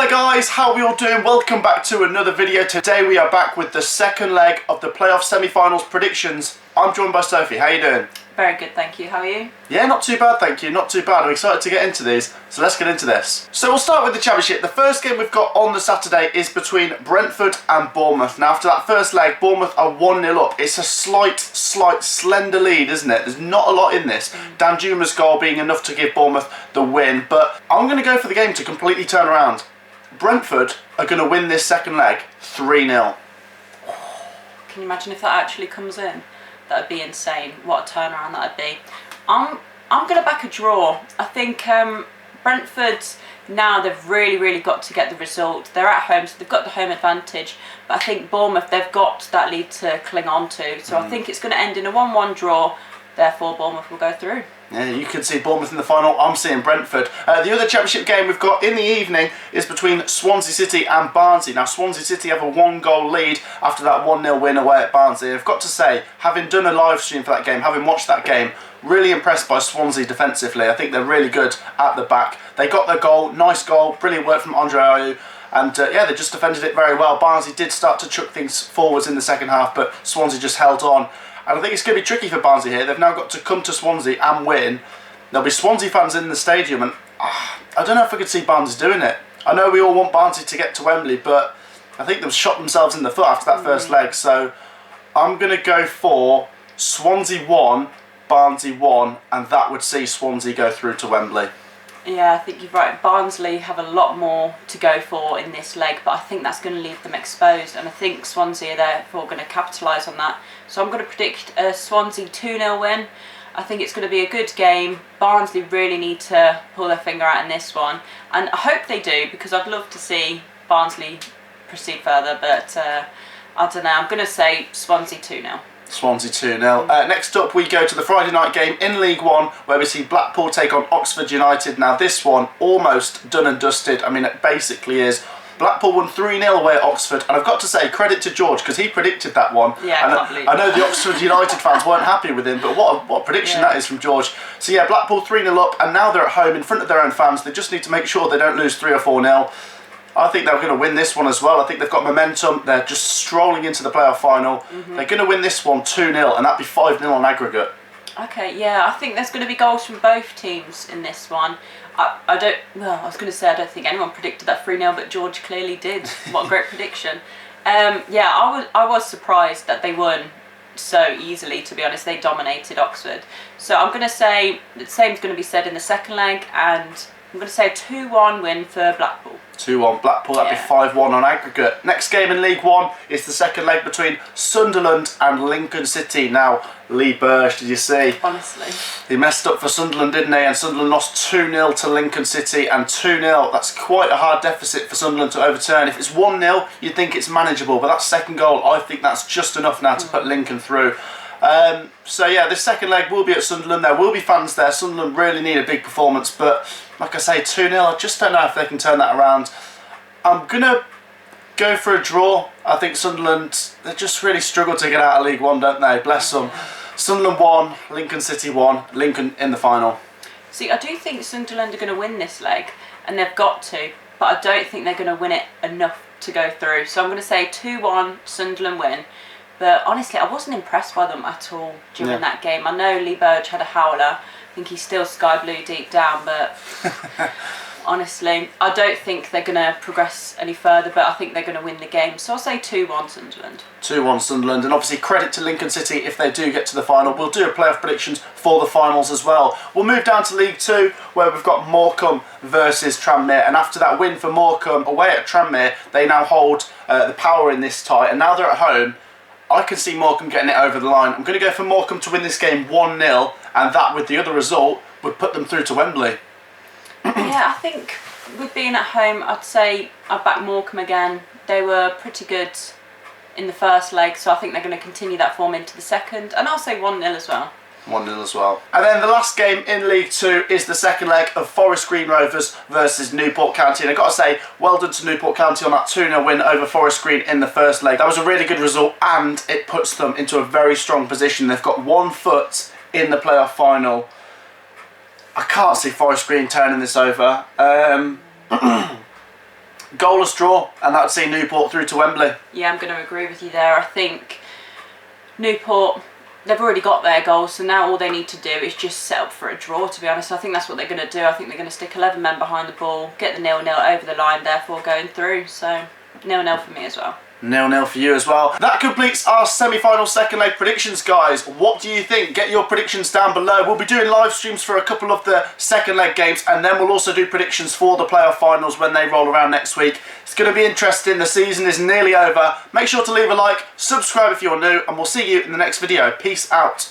Hi guys, how are we all doing? Welcome back to another video. Today we are back with the second leg of the playoff semi-finals predictions. I'm joined by Sophie. How are you doing? Very good, thank you. How are you? Yeah, not too bad, thank you. Not too bad. I'm excited to get into these, so let's get into this. So we'll start with the Championship. The first game we've got on the Saturday is between Brentford and Bournemouth. Now, after that first leg, Bournemouth are 1-0 up. It's a slight, slender lead, isn't it? There's not a lot in this. Danjuma's goal being enough to give Bournemouth the win, but I'm going to go for the game to completely turn around. Brentford are going to win this second leg 3-0. Can you imagine if that actually comes in? That would be insane. What a turnaround that would be. I'm going to back a draw. I think Brentford, now they've really got to get the result. They're at home, so they've got the home advantage. But I think Bournemouth, they've got that lead to cling on to. So I think it's going to end in a 1-1 draw. Therefore, Bournemouth will go through. Yeah, you could see Bournemouth in the final. I'm seeing Brentford. The other Championship game we've got in the evening is between Swansea City and Barnsley. Now, Swansea City have a 1-goal lead after that 1-0 win away at Barnsley. I've got to say, having done a live stream for that game, having watched that game, really impressed by Swansea defensively. I think they're really good at the back. They got their goal, nice goal, brilliant work from Andre Ayew. And yeah, they just defended it very well. Barnsley did start to chuck things forwards in the second half, but Swansea just held on. And I think it's going to be tricky for Barnsley here. They've now got to come to Swansea and win. There'll be Swansea fans in the stadium, and I don't know if I could see Barnsley doing it. I know we all want Barnsley to get to Wembley, but I think they've shot themselves in the foot after that first leg. So I'm going to go for Swansea 1, Barnsley 1, and that would see Swansea go through to Wembley. Yeah, I think you're right. Barnsley have a lot more to go for in this leg, but I think that's going to leave them exposed, and I think Swansea are therefore going to capitalise on that. So I'm going to predict a Swansea 2-0 win. I think it's going to be a good game. Barnsley really need to pull their finger out in this one, and I hope they do, because I'd love to see Barnsley proceed further, but I don't know. I'm going to say Swansea 2-0. Swansea 2-0. Next up we go to the Friday night game in League One, where we see Blackpool take on Oxford United. Now this one almost done and dusted. I mean, it basically is. Blackpool won 3-0 away at Oxford, and I've got to say credit to George, because he predicted that one. Yeah, and I can't believe I know the Oxford United fans weren't happy with him, but what a prediction that is from George. So yeah, Blackpool 3-0 up, and now they're at home in front of their own fans. They just need to make sure they don't lose 3 or 4-0. I think they're going to win this one as well. I think they've got momentum. They're just strolling into the playoff final. They're going to win this one 2-0, and that'd be 5-0 on aggregate. Okay, yeah, I think there's going to be goals from both teams in this one. I was going to say I don't think anyone predicted that 3-0, but George clearly did. What a great prediction. Yeah, I was surprised that they won so easily, to be honest. They dominated Oxford. So I'm going to say the same's going to be said in the second leg, and I'm going to say a 2-1 win for Blackpool. 2-1 Blackpool, that'd be 5-1 on aggregate. Next game in League One is the second leg between Sunderland and Lincoln City. Now, Lee Burge, did you see? Honestly. He messed up for Sunderland, didn't he? And Sunderland lost 2-0 to Lincoln City, and 2-0, that's quite a hard deficit for Sunderland to overturn. If it's 1-0, you'd think it's manageable, but that second goal, I think that's just enough now to put Lincoln through. So yeah, this second leg will be at Sunderland. There will be fans there. Sunderland really need a big performance, but like I say, 2-0, I just don't know if they can turn that around. I'm going to go for a draw. I think Sunderland, they just really struggle to get out of League One, don't they? Bless them. Sunderland 1, Lincoln City 1, Lincoln in the final. See, I do think Sunderland are going to win this leg, and they've got to, but I don't think they're going to win it enough to go through. So I'm going to say 2-1 Sunderland win. But honestly, I wasn't impressed by them at all during that game. I know Lee Burge had a howler. I think he's still sky blue deep down, but honestly, I don't think they're going to progress any further, but I think they're going to win the game. So I'll say 2-1 Sunderland. 2-1 Sunderland, and obviously credit to Lincoln City if they do get to the final. We'll do a playoff predictions for the finals as well. We'll move down to League 2, where we've got Morecambe versus Tranmere, and after that win for Morecambe away at Tranmere, they now hold the power in this tie, and now they're at home. I can see Morecambe getting it over the line. I'm going to go for Morecambe to win this game 1-0, and that, with the other result, would put them through to Wembley. Yeah, I think with being at home, I'd say I'd back Morecambe again. They were pretty good in the first leg, so I think they're going to continue that form into the second, and I'll say 1-0 as well. 1-0 as well. And then the last game in League 2 is the second leg of Forest Green Rovers versus Newport County. And I've got to say, well done to Newport County on that 2-0 win over Forest Green in the first leg. That was a really good result, and it puts them into a very strong position. They've got 1 foot in the playoff final. I can't see Forest Green turning this over. Goalless draw, and that would see Newport through to Wembley. Yeah, I'm going to agree with you there. I think Newport, they've already got their goals, so now all they need to do is just set up for a draw, to be honest. I think that's what they're going to do. I think they're going to stick 11 men behind the ball, get the 0-0 over the line, therefore going through. So 0-0 for me as well. 0-0 for you as well. That completes our semi-final second leg predictions, guys. What do you think? Get your predictions down below. We'll be doing live streams for a couple of the second leg games, and then we'll also do predictions for the playoff finals when they roll around next week. It's going to be interesting. The season is nearly over. Make sure to leave a like, subscribe if you're new, and we'll see you in the next video. Peace out.